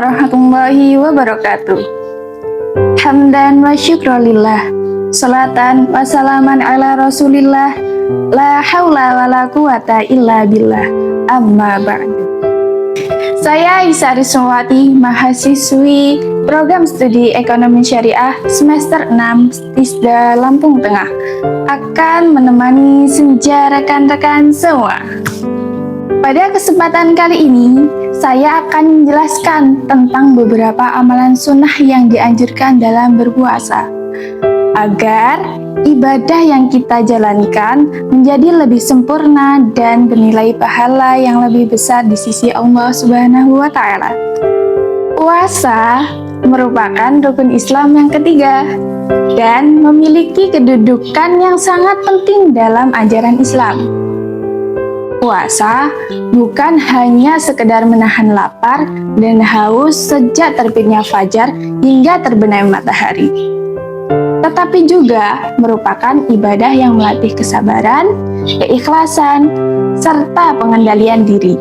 warahmatullahi wabarakatuh. Hamdan wa syukrolillah, salatan wa salaman ala rasulillah, la haula wa la quwata illa billah, amma ba'du. Saya Isa Rismawati, mahasiswi Program Studi Ekonomi Syariah semester 6 Tisda Lampung Tengah, akan menemani senja rekan-rekan semua. Pada kesempatan kali ini, saya akan menjelaskan tentang beberapa amalan sunnah yang dianjurkan dalam berpuasa, agar ibadah yang kita jalankan menjadi lebih sempurna dan bernilai pahala yang lebih besar di sisi Allah Subhanahu wa Ta'ala. Puasa merupakan rukun Islam yang ketiga dan memiliki kedudukan yang sangat penting dalam ajaran Islam. Puasa bukan hanya sekedar menahan lapar dan haus sejak terbitnya fajar hingga terbenam matahari, tetapi juga merupakan ibadah yang melatih kesabaran, keikhlasan, serta pengendalian diri.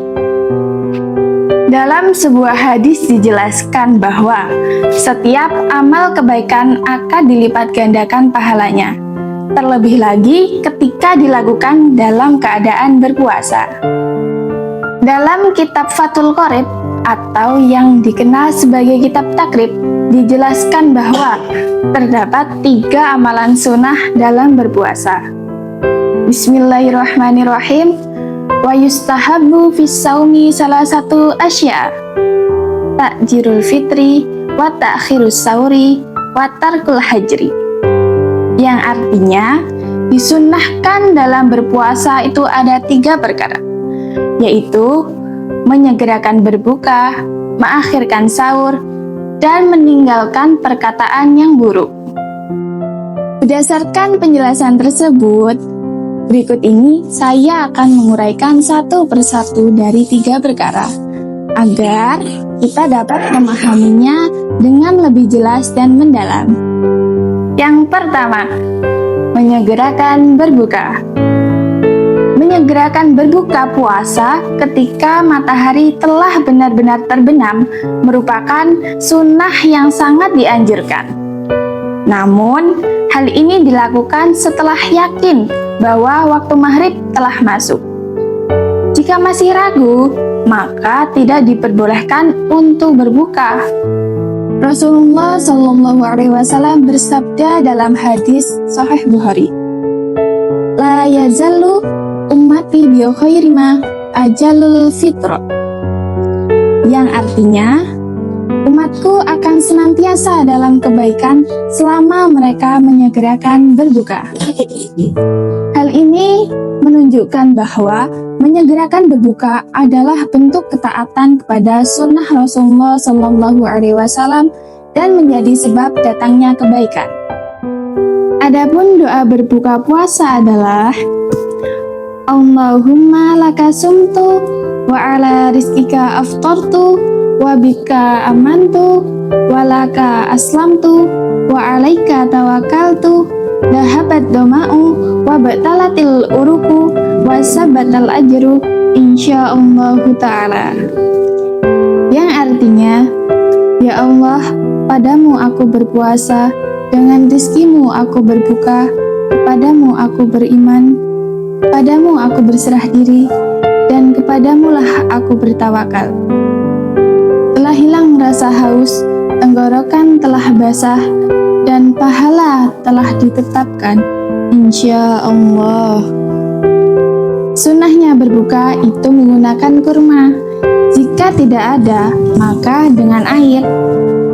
Dalam sebuah hadis dijelaskan bahwa setiap amal kebaikan akan dilipat gandakan pahalanya, terlebih lagi ketika dilakukan dalam keadaan berpuasa. Dalam kitab Fathul Qorib atau yang dikenal sebagai kitab takrib, dijelaskan bahwa terdapat 3 amalan sunnah dalam berpuasa. Bismillahirrahmanirrahim. Wa yustahabbu fis saumi salah satu asya, takjirul fitri wa ta'khirus sauri wa tarkul hajri, yang artinya disunnahkan dalam berpuasa itu ada 3 perkara, yaitu menyegerakan berbuka, mengakhirkan sahur, dan meninggalkan perkataan yang buruk. Berdasarkan penjelasan tersebut, berikut ini saya akan menguraikan satu persatu dari 3 perkara, agar kita dapat memahaminya dengan lebih jelas dan mendalam. Yang pertama, menyegerakan berbuka. Menyegerakan berbuka puasa ketika matahari telah benar-benar terbenam merupakan sunnah yang sangat dianjurkan. Namun, hal ini dilakukan setelah yakin bahwa waktu maghrib telah masuk. Jika masih ragu, maka tidak diperbolehkan untuk berbuka. Rasulullah Shallallahu Alaihi Wasallam bersabda dalam hadis Sahih Bukhari, "La yazallu ummati bi khairi ma ajalul fitr," yang artinya umatku akan senantiasa dalam kebaikan selama mereka menyegerakan berbuka. Hal ini menunjukkan bahwa menyegerakan berbuka adalah bentuk ketaatan kepada sunnah Rasulullah Shallallahu Alaihi Wasallam dan menjadi sebab datangnya kebaikan. Adapun doa berbuka puasa adalah Allahumma laka sumtu wa ala rizqika aftartu wa bika amantu wa laka aslamtu wa alaika tawakkaltu dhahabat doma'u wa batalatil uruku wa sabatal ajru insyaallahu ta'ala, yang artinya, ya Allah, padamu aku berpuasa, dengan rizkimu aku berbuka, kepadamu aku beriman, padamu aku berserah diri, dan kepadamulah aku bertawakal. Telah hilang rasa haus, tenggorokan telah basah, dan pahala telah ditetapkan, insya Allah. Sunnahnya berbuka itu menggunakan kurma. Jika tidak ada, maka dengan air.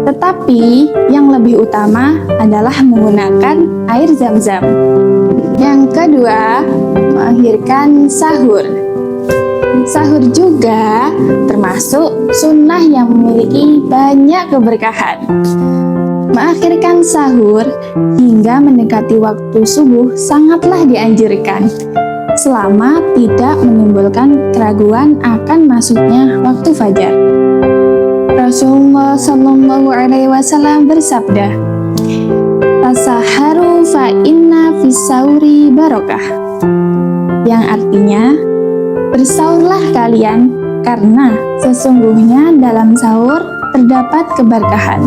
Tetapi yang lebih utama adalah menggunakan air zam-zam. Yang kedua, mengakhirkan sahur. Sahur juga termasuk sunnah yang memiliki banyak keberkahan. Mengakhirkan sahur hingga mendekati waktu subuh sangatlah dianjurkan, selama tidak menimbulkan keraguan akan masuknya waktu fajar. Rasulullah Shallallahu Alaihi Wasallam bersabda, "Tasaharu fa inna fis sauri barokah," yang artinya, bersaurlah kalian karena sesungguhnya dalam sahur terdapat keberkahan.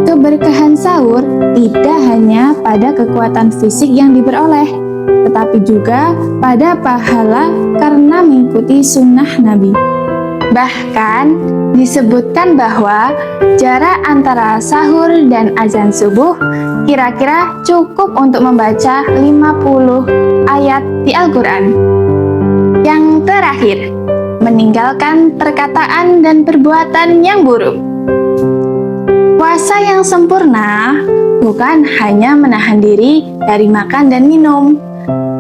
Keberkahan sahur tidak hanya pada kekuatan fisik yang diperoleh, tetapi juga pada pahala karena mengikuti sunnah Nabi. Bahkan disebutkan bahwa jarak antara sahur dan azan subuh kira-kira cukup untuk membaca 50 ayat di Al-Quran. Yang terakhir, meninggalkan perkataan dan perbuatan yang buruk. Puasa yang sempurna bukan hanya menahan diri dari makan dan minum,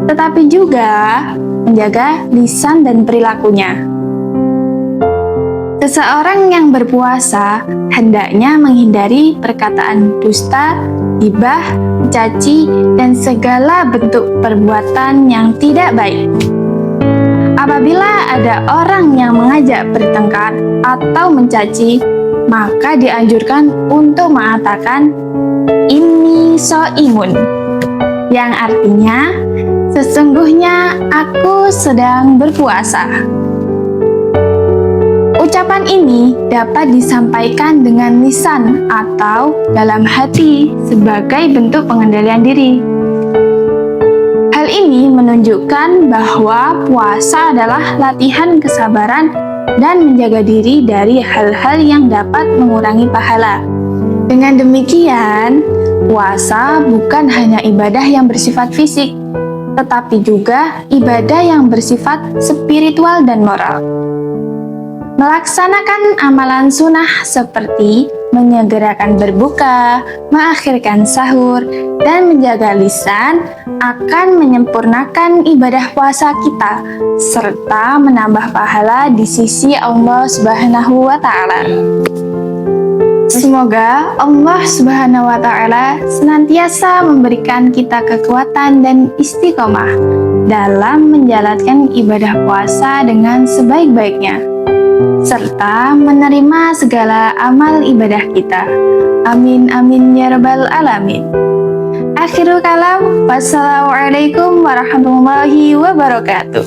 tetapi juga menjaga lisan dan perilakunya. Seseorang yang berpuasa hendaknya menghindari perkataan dusta, gibah, mencaci, dan segala bentuk perbuatan yang tidak baik. Apabila ada orang yang mengajak bertengkar atau mencaci, maka dianjurkan untuk mengatakan "Inni shaimun", yang artinya sesungguhnya aku sedang berpuasa. Ucapan ini dapat disampaikan dengan lisan atau dalam hati sebagai bentuk pengendalian diri. Hal ini menunjukkan bahwa puasa adalah latihan kesabaran dan menjaga diri dari hal-hal yang dapat mengurangi pahala. Dengan demikian, puasa bukan hanya ibadah yang bersifat fisik, tetapi juga ibadah yang bersifat spiritual dan moral. Melaksanakan amalan sunnah seperti menyegerakan berbuka, mengakhirkan sahur, dan menjaga lisan akan menyempurnakan ibadah puasa kita serta menambah pahala di sisi Allah Subhanahu wa Ta'ala. Semoga Allah Subhanahu wa Ta'ala senantiasa memberikan kita kekuatan dan istiqomah dalam menjalankan ibadah puasa dengan sebaik-baiknya, serta menerima segala amal ibadah kita. Amin amin ya rabbal alamin. Akhirul kalam, wassalamualaikum warahmatullahi wabarakatuh.